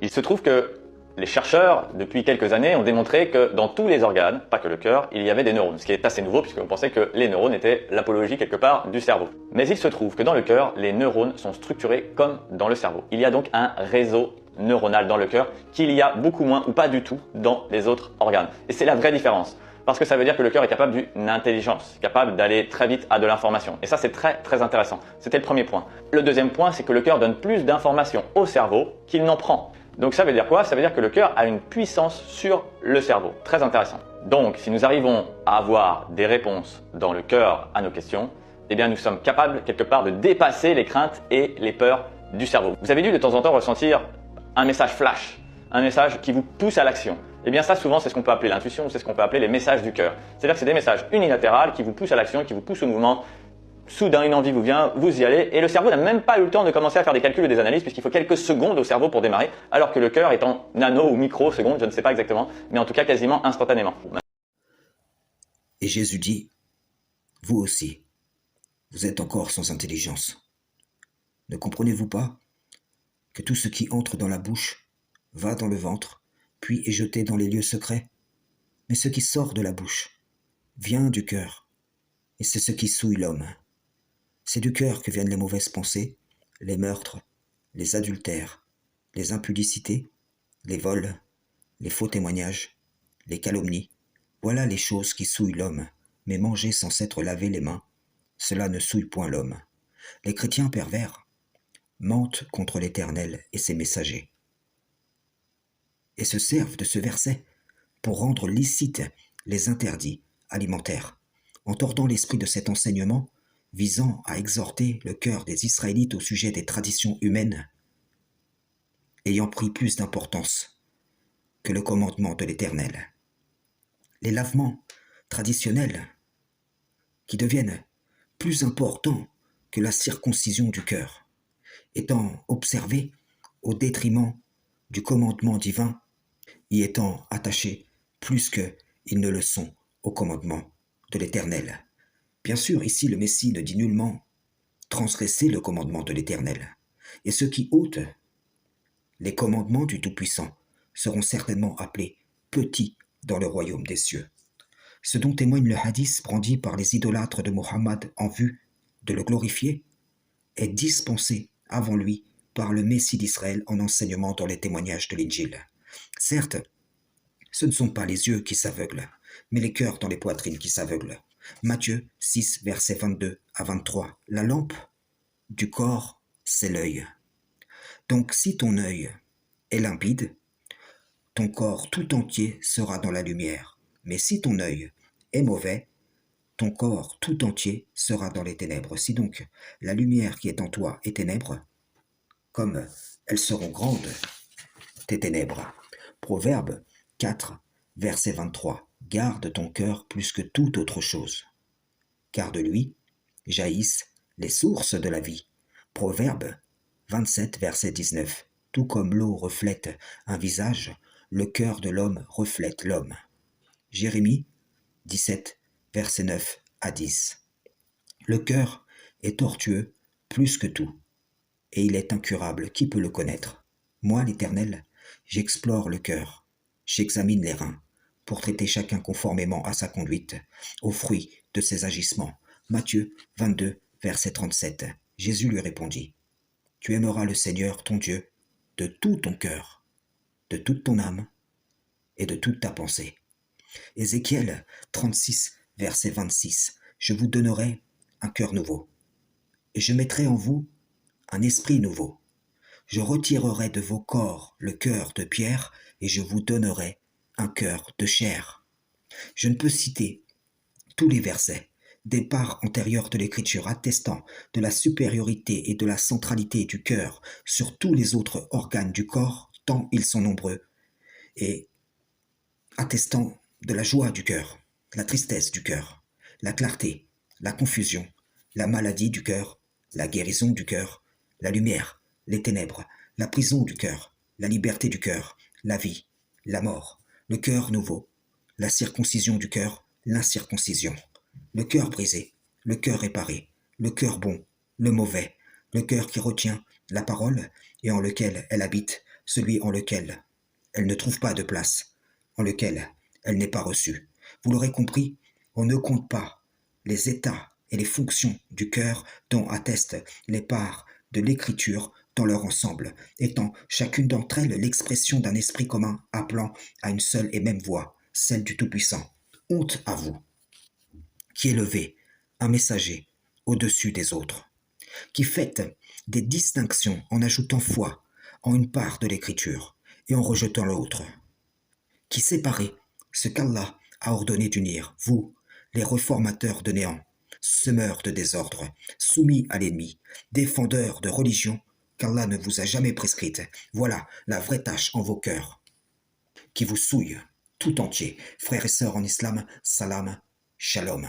Il se trouve que les chercheurs, depuis quelques années, ont démontré que dans tous les organes, pas que le cœur, il y avait des neurones, ce qui est assez nouveau puisqu'on pensait que les neurones étaient l'apologie quelque part du cerveau. Mais il se trouve que dans le cœur, les neurones sont structurés comme dans le cerveau. Il y a donc un réseau neuronal dans le cœur qu'il y a beaucoup moins ou pas du tout dans les autres organes. Et c'est la vraie différence. Parce que ça veut dire que le cœur est capable d'une intelligence, capable d'aller très vite à de l'information. Et ça, c'est très très intéressant. C'était le premier point. Le deuxième point, c'est que le cœur donne plus d'informations au cerveau qu'il n'en prend. Donc ça veut dire quoi? Ça veut dire que le cœur a une puissance sur le cerveau. Très intéressant. Donc si nous arrivons à avoir des réponses dans le cœur à nos questions, eh bien nous sommes capables quelque part de dépasser les craintes et les peurs du cerveau. Vous avez dû de temps en temps ressentir un message flash, un message qui vous pousse à l'action. Eh bien ça souvent c'est ce qu'on peut appeler l'intuition, c'est ce qu'on peut appeler les messages du cœur. C'est-à-dire que c'est des messages unilatéraux qui vous poussent à l'action, qui vous poussent au mouvement. Soudain, une envie vous vient, vous y allez, et le cerveau n'a même pas eu le temps de commencer à faire des calculs ou des analyses, puisqu'il faut quelques secondes au cerveau pour démarrer, alors que le cœur est en nano ou microsecondes, je ne sais pas exactement, mais en tout cas quasiment instantanément. Et Jésus dit, vous aussi, vous êtes encore sans intelligence. Ne comprenez-vous pas que tout ce qui entre dans la bouche va dans le ventre, puis est jeté dans les lieux secrets? Mais ce qui sort de la bouche vient du cœur, et c'est ce qui souille l'homme. C'est du cœur que viennent les mauvaises pensées, les meurtres, les adultères, les impudicités, les vols, les faux témoignages, les calomnies. Voilà les choses qui souillent l'homme, mais manger sans s'être lavé les mains, cela ne souille point l'homme. Les chrétiens pervers mentent contre l'Éternel et ses messagers, et se servent de ce verset pour rendre licites les interdits alimentaires, en tordant l'esprit de cet enseignement visant à exhorter le cœur des Israélites au sujet des traditions humaines, ayant pris plus d'importance que le commandement de l'Éternel. Les lavements traditionnels qui deviennent plus importants que la circoncision du cœur, étant observés au détriment du commandement divin, y étant attachés plus qu'ils ne le sont au commandement de l'Éternel. Bien sûr, ici le Messie ne dit nullement transgresser le commandement de l'Éternel, et ceux qui ôtent les commandements du Tout-Puissant seront certainement appelés petits dans le royaume des cieux. Ce dont témoigne le hadith brandi par les idolâtres de Mohammed en vue de le glorifier est dispensé avant lui par le Messie d'Israël en enseignement dans les témoignages de l'Injil. Certes, ce ne sont pas les yeux qui s'aveuglent, mais les cœurs dans les poitrines qui s'aveuglent. Matthieu 6, versets 22 à 23. La lampe du corps, c'est l'œil. Donc si ton œil est limpide, ton corps tout entier sera dans la lumière. Mais si ton œil est mauvais, ton corps tout entier sera dans les ténèbres. Si donc la lumière qui est en toi est ténèbres, comme elles seront grandes, tes ténèbres. Proverbe 4, verset 23. Garde ton cœur plus que toute autre chose, car de lui jaillissent les sources de la vie. Proverbe 27, verset 19. Tout comme l'eau reflète un visage, le cœur de l'homme reflète l'homme. Jérémie 17, verset 9 à 10. Le cœur est tortueux plus que tout, et il est incurable. Qui peut le connaître? Moi, l'Éternel, j'explore le cœur, j'examine les reins, pour traiter chacun conformément à sa conduite, au fruit de ses agissements. Matthieu 22, verset 37. Jésus lui répondit, tu aimeras le Seigneur ton Dieu de tout ton cœur, de toute ton âme et de toute ta pensée. Ézéchiel 36, verset 26. Je vous donnerai un cœur nouveau, et je mettrai en vous un esprit nouveau. Je retirerai de vos corps le cœur de pierre, et je vous donnerai un cœur de chair. Je ne peux citer tous les versets des parts antérieures de l'Écriture attestant de la supériorité et de la centralité du cœur sur tous les autres organes du corps, tant ils sont nombreux, et attestant de la joie du cœur, la tristesse du cœur, la clarté, la confusion, la maladie du cœur, la guérison du cœur, la lumière, les ténèbres, la prison du cœur, la liberté du cœur, la vie, la mort, le cœur nouveau, la circoncision du cœur, l'incirconcision, le cœur brisé, le cœur réparé, le cœur bon, le mauvais, le cœur qui retient la parole et en lequel elle habite celui en lequel elle ne trouve pas de place, en lequel elle n'est pas reçue. Vous l'aurez compris, on ne compte pas les états et les fonctions du cœur dont attestent les parts de l'écriture dans leur ensemble, étant chacune d'entre elles l'expression d'un esprit commun appelant à une seule et même voix, celle du Tout-Puissant. Honte à vous, qui élevez un messager au-dessus des autres, qui faites des distinctions en ajoutant foi en une part de l'écriture et en rejetant l'autre, qui séparez ce qu'Allah a ordonné d'unir, vous, les reformateurs de néant, semeurs de désordre, soumis à l'ennemi, défendeurs de religion qu'Allah ne vous a jamais prescrite. Voilà la vraie tâche en vos cœurs, qui vous souille tout entier. Frères et sœurs en islam, salam, shalom.